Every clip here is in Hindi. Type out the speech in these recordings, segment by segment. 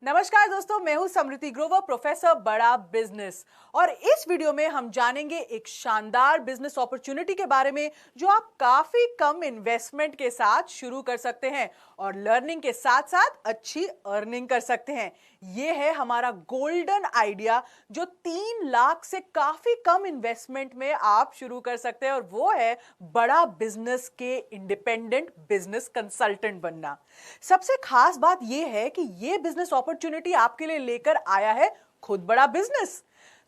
नमस्कार दोस्तों, मैं हूं समृति ग्रोवर, प्रोफेसर बड़ा बिजनेस। और इस वीडियो में हम जानेंगे एक शानदार बिजनेस अपॉर्चुनिटी के बारे में जो आप काफी कम इन्वेस्टमेंट के साथ शुरू कर सकते हैं और लर्निंग के साथ साथ अच्छी अर्निंग कर सकते हैं। ये है हमारा गोल्डन आइडिया जो 3 लाख से काफी कम इन्वेस्टमेंट में आप शुरू कर सकते हैं, और वो है बड़ा बिजनेस के इंडिपेंडेंट बिजनेस कंसल्टेंट बनना। सबसे खास बात यह है कि यह बिजनेस अपॉर्चुनिटी आपके लिए लेकर आया है खुद बड़ा बिजनेस।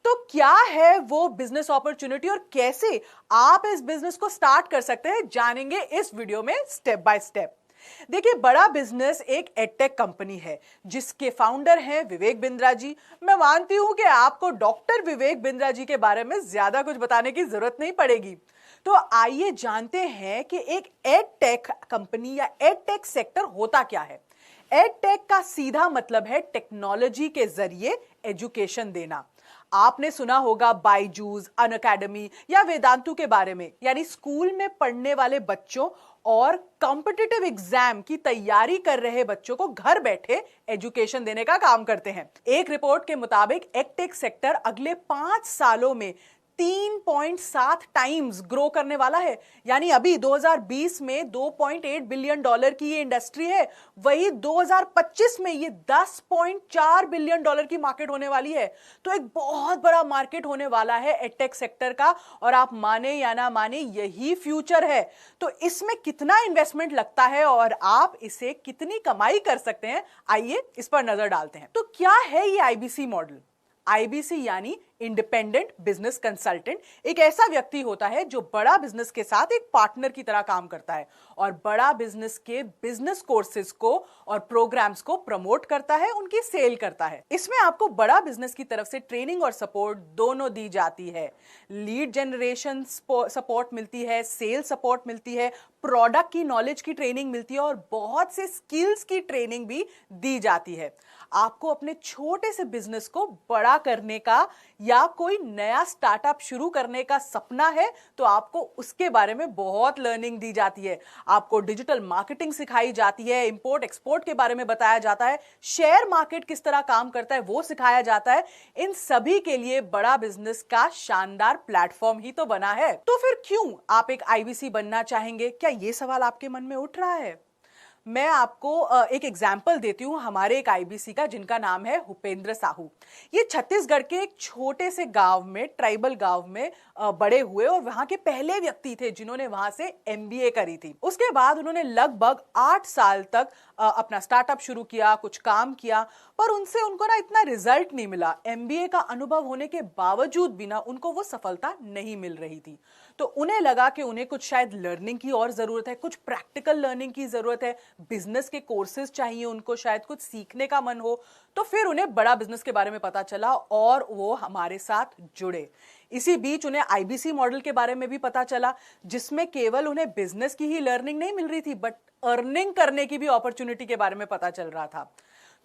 तो क्या है वो बिजनेस अपॉर्चुनिटी और कैसे आप इस बिजनेस को स्टार्ट कर सकते हैं, जानेंगे इस वीडियो में स्टेप बाय स्टेप। देखिए, बड़ा बिजनेस एक एडटेक कंपनी है जिसके फाउंडर हैं विवेक बिंद्रा जी। मैं मानती हूं कि आपको डॉक्टर विवेक बिंद्रा जी के बारे में ज्यादा कुछ बताने की जरूरत नहीं पड़ेगी। तो आइए जानते हैं कि एक एडटेक कंपनी या एडटेक सेक्टर होता क्या है। एडटेक का सीधा मतलब है टेक्नोलॉजी के जरिए एजुकेशन देना। आपने सुना होगा बायजूस, अनअकैडमी या वेदांतु के बारे में, यानी स्कूल में पढ़ने वाले बच्चों और कॉम्पिटिटिव एग्जाम की तैयारी कर रहे बच्चों को घर बैठे एजुकेशन देने का काम करते हैं। एक रिपोर्ट के मुताबिक एडटेक सेक्टर अगले 5 सालों में 3.7 टाइम्स ग्रो करने वाला है। यानी अभी 2020 में $2.8 बिलियन की ये इंडस्ट्री है, वही 2025 में ये $10.4 बिलियन की मार्केट होने वाली है। तो एक बहुत बड़ा मार्केट होने वाला है एडटेक सेक्टर का, और आप माने या ना माने यही फ्यूचर है। तो इसमें कितना इन्वेस्टमेंट लगता है और आप इसे कितनी कमाई कर सकते हैं, आइए इस पर नजर डालते हैं। तो क्या है ये आईबीसी मॉडल? आईबीसी यानी इंडिपेंडेंट बिजनेस कंसल्टेंट एक ऐसा व्यक्ति होता है जो बड़ा बिजनेस के साथ एक पार्टनर की तरह काम करता है और बड़ा बिजनेस के बिजनेस कोर्सेज को और प्रोग्राम्स को प्रमोट करता है, उनकी सेल करता है। इसमें आपको बड़ा बिजनेस की तरफ से ट्रेनिंग और सपोर्ट दोनों दी जाती है। लीड जनरेशन सपोर्ट मिलती है, सेल सपोर्ट मिलती है, प्रोडक्ट की नॉलेज की ट्रेनिंग मिलती है और बहुत से स्किल्स की ट्रेनिंग भी दी जाती है। आपको अपने छोटे से बिजनेस को बड़ा करने का या कोई नया स्टार्टअप शुरू करने का सपना है तो आपको उसके बारे में बहुत लर्निंग दी जाती है। आपको डिजिटल मार्केटिंग सिखाई जाती है, इंपोर्ट एक्सपोर्ट के बारे में बताया जाता है, शेयर मार्केट किस तरह काम करता है वो सिखाया जाता है। इन सभी के लिए बड़ा बिजनेस का शानदार प्लेटफॉर्म ही तो बना है। तो फिर क्यों आप एक आईबीसी बनना चाहेंगे? क्या ये सवाल आपके मन में उठ रहा है? मैं आपको एक एग्जाम्पल देती हूं हमारे एक आईबीसी का, जिनका नाम है भूपेंद्र साहू। ये छत्तीसगढ़ के एक छोटे से गांव में, ट्राइबल गांव में बड़े हुए और वहां के पहले व्यक्ति थे जिन्होंने वहां से एमबीए करी थी। उसके बाद उन्होंने लगभग 8 साल तक अपना स्टार्टअप शुरू किया, कुछ काम किया, पर उनको ना इतना रिजल्ट नहीं मिला। एमबीए का अनुभव होने के बावजूद भी ना उनको वो सफलता नहीं मिल रही थी। तो उन्हें लगा कि उन्हें कुछ शायद लर्निंग की और जरूरत है, कुछ प्रैक्टिकल लर्निंग की जरूरत है, बिजनेस के कोर्सेज चाहिए, उनको शायद कुछ सीखने का मन हो। तो फिर उन्हें बड़ा बिजनेस के बारे में पता चला और वो हमारे साथ जुड़े। इसी बीच उन्हें आईबीसी मॉडल के बारे में भी पता चला, जिसमें केवल उन्हें बिजनेस की ही लर्निंग नहीं मिल रही थी, बट अर्निंग करने की भी अपॉर्चुनिटी के बारे में पता चल रहा था।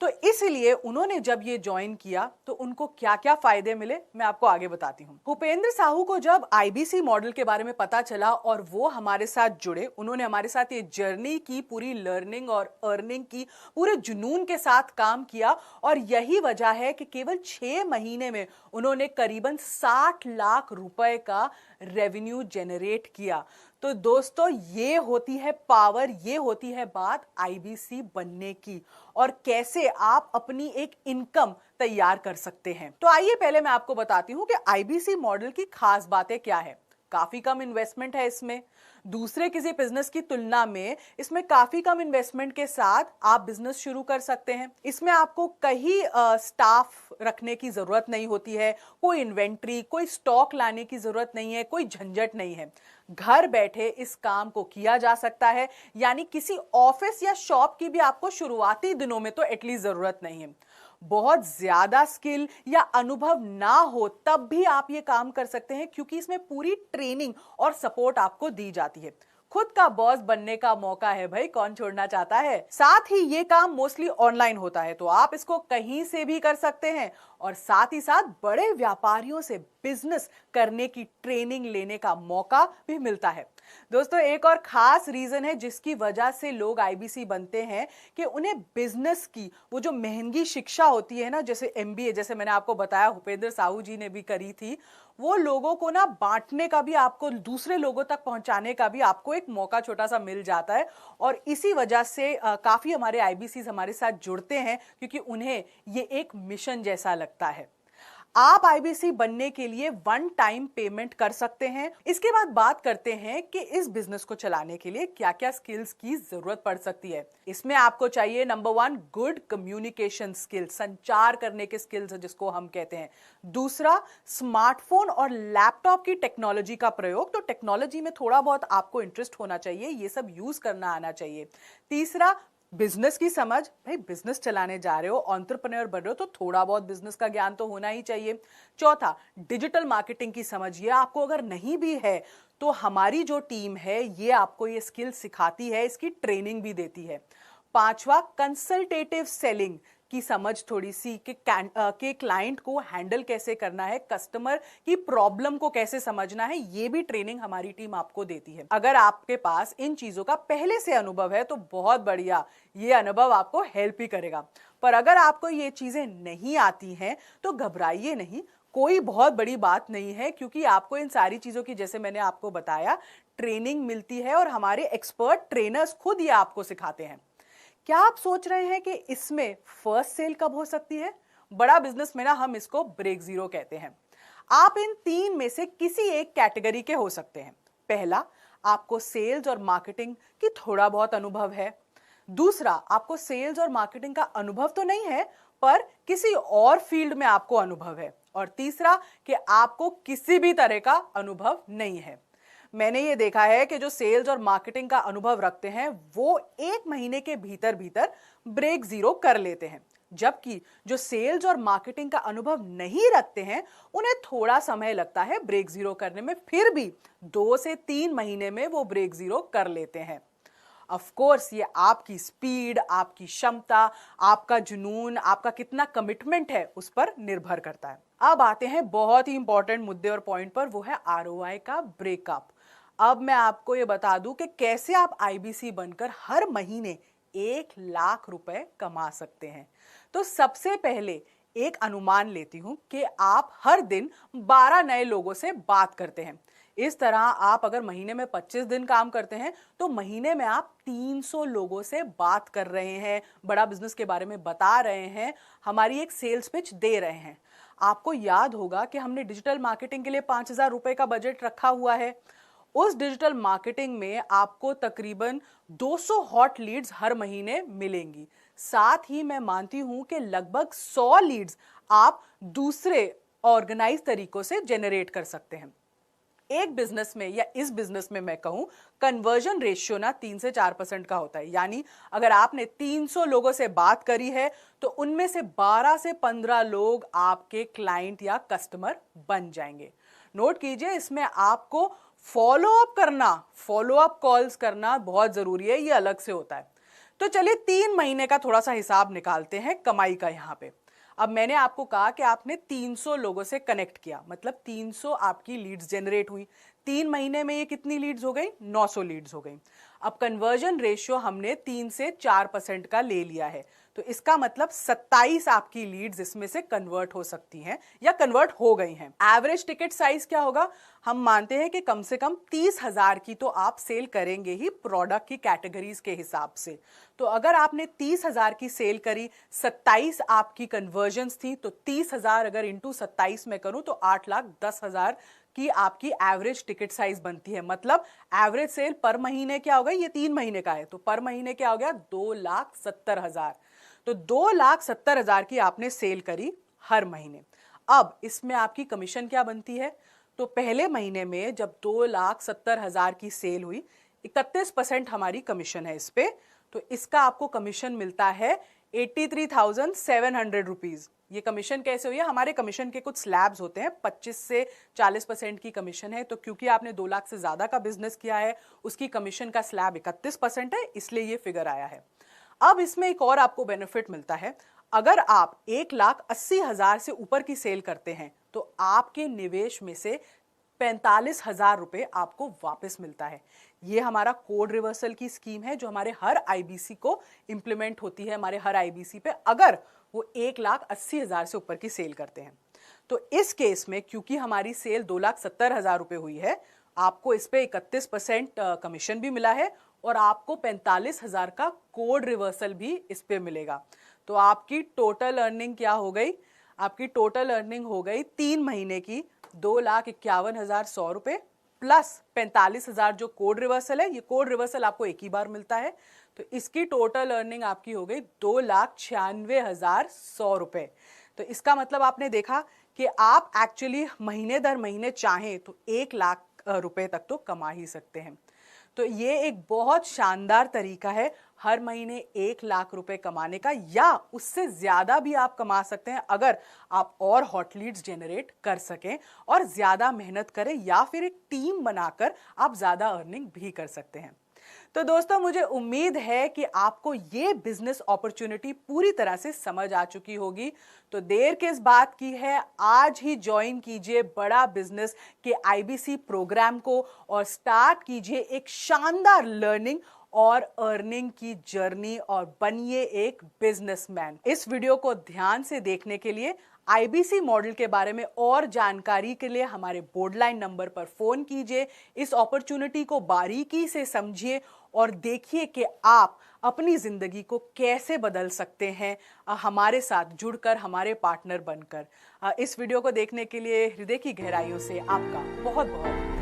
तो इसलिए उन्होंने जब ये ज्वाइन किया तो उनको क्या क्या फायदे मिले, मैं आपको आगे बताती हूँ। भूपेंद्र साहू को जब आईबीसी मॉडल के बारे में पता चला और वो हमारे साथ जुड़े, उन्होंने हमारे साथ ये जर्नी की, पूरी लर्निंग और अर्निंग की, पूरे जुनून के साथ काम किया। और यही वजह है कि केवल 6 महीने में उन्होंने करीबन 60 लाख रुपए का रेवेन्यू जनरेट किया। तो दोस्तों, ये होती है पावर, ये होती है बात आईबीसी बनने की, और कैसे आप अपनी एक इनकम तैयार कर सकते हैं। तो आइए पहले मैं आपको बताती हूं कि आईबीसी मॉडल की खास बातें क्या है। काफी कम इन्वेस्टमेंट है इसमें, दूसरे किसी बिजनेस की तुलना में इसमें काफी कम इन्वेस्टमेंट के साथ आप बिजनेस शुरू कर सकते हैं। इसमें आपको कहीं स्टाफ रखने की जरूरत नहीं होती है, कोई इन्वेंट्री, कोई स्टॉक लाने की जरूरत नहीं है, कोई झंझट नहीं है। घर बैठे इस काम को किया जा सकता है, यानी किसी ऑफिस या शॉप की भी आपको शुरुआती दिनों में तो एटलीस्ट जरूरत नहीं है। बहुत ज्यादा स्किल या अनुभव ना हो तब भी आप ये काम कर सकते हैं, क्योंकि इसमें पूरी ट्रेनिंग और सपोर्ट आपको दी जाती है। खुद का बॉस बनने का मौका है भाई, कौन छोड़ना चाहता है। साथ ही ये काम मोस्टली ऑनलाइन होता है, तो आप इसको कहीं से भी कर सकते हैं और साथ ही साथ बड़े व्यापारियों से बिजनेस करने की ट्रेनिंग लेने का मौका भी मिलता है। दोस्तों, एक और खास रीजन है जिसकी वजह से लोग आईबीसी बनते हैं कि उन्हें बिजनेस की वो जो महंगी शिक्षा होती है ना, जैसे एमबीए, जैसे मैंने आपको बताया भूपेंद्र साहू जी ने भी करी थी, वो लोगों को ना बांटने का भी, आपको दूसरे लोगों तक पहुंचाने का भी आपको एक मौका छोटा सा मिल जाता है। और इसी वजह से काफी हमारे आईबीसी हमारे साथ जुड़ते हैं क्योंकि उन्हें ये एक मिशन जैसा लगता है। आप आईबीसी बनने के लिए वन टाइम पेमेंट कर सकते हैं। इसके बाद बात करते हैं कि इस बिजनेस को चलाने के लिए क्या क्या स्किल्स की जरूरत पड़ सकती है। इसमें आपको चाहिए नंबर 1 गुड कम्युनिकेशन स्किल्स, संचार करने के स्किल्स जिसको हम कहते हैं। दूसरा, स्मार्टफोन और लैपटॉप की टेक्नोलॉजी का प्रयोग, तो टेक्नोलॉजी में थोड़ा बहुत आपको इंटरेस्ट होना चाहिए, ये सब यूज करना आना चाहिए। तीसरा, बिजनेस की समझ, भाई बिजनेस चलाने जा रहे हो, एंटरप्रेन्योर बन रहे हो, तो थोड़ा बहुत बिजनेस का ज्ञान तो होना ही चाहिए। चौथा, डिजिटल मार्केटिंग की समझ, ये आपको अगर नहीं भी है तो हमारी जो टीम है ये आपको ये स्किल सिखाती है, इसकी ट्रेनिंग भी देती है। पांचवा, कंसल्टेटिव सेलिंग की समझ थोड़ी सी कि क्लाइंट को हैंडल कैसे करना है, कस्टमर की प्रॉब्लम को कैसे समझना है, ये भी ट्रेनिंग हमारी टीम आपको देती है। अगर आपके पास इन चीजों का पहले से अनुभव है तो बहुत बढ़िया, ये अनुभव आपको हेल्प ही करेगा। पर अगर आपको ये चीजें नहीं आती हैं तो घबराइए नहीं, कोई बहुत बड़ी बात नहीं है, क्योंकि आपको इन सारी चीजों की, जैसे मैंने आपको बताया, ट्रेनिंग मिलती है और हमारे एक्सपर्ट ट्रेनर्स खुद ये आपको सिखाते हैं। क्या आप सोच रहे हैं कि इसमें फर्स्ट सेल कब हो सकती है? बड़ा बिजनेस में ना हम इसको ब्रेक जीरो कहते हैं। आप इन तीन में से किसी एक कैटेगरी के हो सकते हैं। पहला, आपको सेल्स और मार्केटिंग की थोड़ा बहुत अनुभव है। दूसरा, आपको सेल्स और मार्केटिंग का अनुभव तो नहीं है पर किसी और फील्ड में आपको अनुभव है। और तीसरा, कि आपको किसी भी तरह का अनुभव नहीं है। मैंने ये देखा है कि जो सेल्स और मार्केटिंग का अनुभव रखते हैं वो 1 महीने के भीतर भीतर ब्रेक जीरो कर लेते हैं, जबकि जो सेल्स और मार्केटिंग का अनुभव नहीं रखते हैं उन्हें थोड़ा समय लगता है ब्रेक जीरो करने में, फिर भी 2 से 3 महीने में वो ब्रेक जीरो कर लेते हैं। ऑफ कोर्स ये आपकी स्पीड, आपकी क्षमता, आपका जुनून, आपका कितना कमिटमेंट है उस पर निर्भर करता है। अब आते हैं बहुत ही इंपॉर्टेंट मुद्दे और पॉइंट पर, वो है आरओआई का ब्रेकअप। अब मैं आपको ये बता दूं कि कैसे आप आईबीसी बनकर हर महीने 1 लाख रुपए कमा सकते हैं। तो सबसे पहले एक अनुमान लेती हूं कि आप हर दिन 12 नए लोगों से बात करते हैं। इस तरह आप अगर महीने में 25 दिन काम करते हैं तो महीने में आप 300 लोगों से बात कर रहे हैं, बड़ा बिजनेस के बारे में बता रहे हैं, हमारी एक सेल्स पिच दे रहे हैं। आपको याद होगा कि हमने डिजिटल मार्केटिंग के लिए 5,000 रुपए का बजट रखा हुआ है। उस डिजिटल मार्केटिंग में आपको तकरीबन 200 हॉट लीड्स हर महीने मिलेंगी। साथ ही मैं मानती हूं कि लगभग 100 लीड्स आप दूसरे ऑर्गेनाइज तरीकों से जनरेट कर सकते हैं। एक बिजनेस में या इस बिजनेस में मैं कहूं, कन्वर्जन रेशियो ना 3 से 4% का होता है। यानी अगर आपने 300 लोगों से बात करी है तो उनमें से 12 से 15 लोग आपके क्लाइंट या कस्टमर बन जाएंगे। नोट कीजिए, इसमें आपको फॉलो अप कॉल्स करना बहुत जरूरी है, ये अलग से होता है। तो चलिए 3 महीने का थोड़ा सा हिसाब निकालते हैं कमाई का यहां पे। अब मैंने आपको कहा कि आपने 300 लोगों से कनेक्ट किया, मतलब 300 आपकी लीड्स जनरेट हुई। 3 महीने में ये कितनी लीड्स हो गई? 900 लीड्स हो गई। अब कन्वर्जन रेशियो हमने 3 से 4% का ले लिया है, तो इसका मतलब 27 आपकी लीड्स इसमें से कन्वर्ट हो सकती हैं या कन्वर्ट हो गई हैं। एवरेज टिकट साइज क्या होगा? हम मानते हैं कि कम से कम 30,000 की तो आप सेल करेंगे ही प्रोडक्ट की कैटेगरीज के हिसाब से। तो अगर आपने 30,000 की सेल करी, 27 आपकी कन्वर्जन्स थी, तो 30,000 अगर इंटू 27 में करूं तो 8,10,000 की आपकी एवरेज टिकट साइज बनती है। मतलब एवरेज सेल पर महीने क्या हो गई? ये 3 महीने का है, तो पर महीने क्या हो गया? 2,70,000। तो 2,70,000 की आपने सेल करी हर महीने। अब इसमें आपकी कमीशन क्या बनती है? तो पहले महीने में जब 2,70,000 की सेल हुई, 31% हमारी कमीशन है इस पे, तो इसका आपको कमीशन मिलता है 83,700 रुपीज। ये कमीशन कैसे हुई है? हमारे कमीशन के कुछ स्लैब्स होते हैं, 25 से 40% की कमीशन है। तो क्योंकि आपने 2 लाख से ज्यादा का बिजनेस किया है, उसकी कमीशन का स्लैब 31% है, इसलिए ये फिगर आया है। अब इसमें एक और आपको बेनिफिट मिलता है। अगर आप 1,80,000 से ऊपर की सेल करते हैं तो आपके निवेश में से 45,000 रुपए आपको वापस मिलता है। ये हमारा कोड रिवर्सल की स्कीम है जो हमारे हर आईबीसी को इंप्लीमेंट होती है, हमारे हर आईबीसी पे, अगर वो 1,80,000 से ऊपर की सेल करते हैं। तो इस केस में क्योंकि हमारी सेल 2,70,000 रुपए हुई है, आपको इस पे 31% कमीशन भी मिला है और आपको 45,000 का कोड रिवर्सल भी इस पे मिलेगा। तो आपकी टोटल अर्निंग क्या हो गई? आपकी टोटल अर्निंग हो गई 3 महीने की 2,51,100 रुपए प्लस 45,000 जो कोड रिवर्सल है। ये कोड रिवर्सल आपको एक ही बार मिलता है, तो इसकी टोटल अर्निंग आपकी हो गई 2,96,100 रुपए। तो इसका मतलब आपने देखा कि आप एक्चुअली महीने दर महीने चाहें तो 1,00,000 रुपए तक तो कमा ही सकते हैं। तो ये एक बहुत शानदार तरीका है हर महीने 1,00,000 रुपए कमाने का, या उससे ज्यादा भी आप कमा सकते हैं अगर आप और हॉट लीड्स जनरेट कर सकें और ज्यादा मेहनत करें, या फिर एक टीम बनाकर आप ज्यादा अर्निंग भी कर सकते हैं। तो दोस्तों, मुझे उम्मीद है कि आपको ये बिजनेस अपॉर्चुनिटी पूरी तरह से समझ आ चुकी होगी। तो देर किस बात की है, आज ही ज्वाइन कीजिए बड़ा बिजनेस के आईबीसी प्रोग्राम को और स्टार्ट कीजिए एक शानदार लर्निंग और अर्निंग की जर्नी और बनिए एक बिजनेसमैन। इस वीडियो को ध्यान से देखने के लिए, आईबीसी मॉडल के बारे में और जानकारी के लिए हमारे बोर्डलाइन नंबर पर फोन कीजिए। इस अपॉर्चुनिटी को बारीकी से समझिए और देखिए कि आप अपनी जिंदगी को कैसे बदल सकते हैं हमारे साथ जुड़कर, हमारे पार्टनर बनकर। इस वीडियो को देखने के लिए हृदय की गहराइयों से आपका बहुत बहुत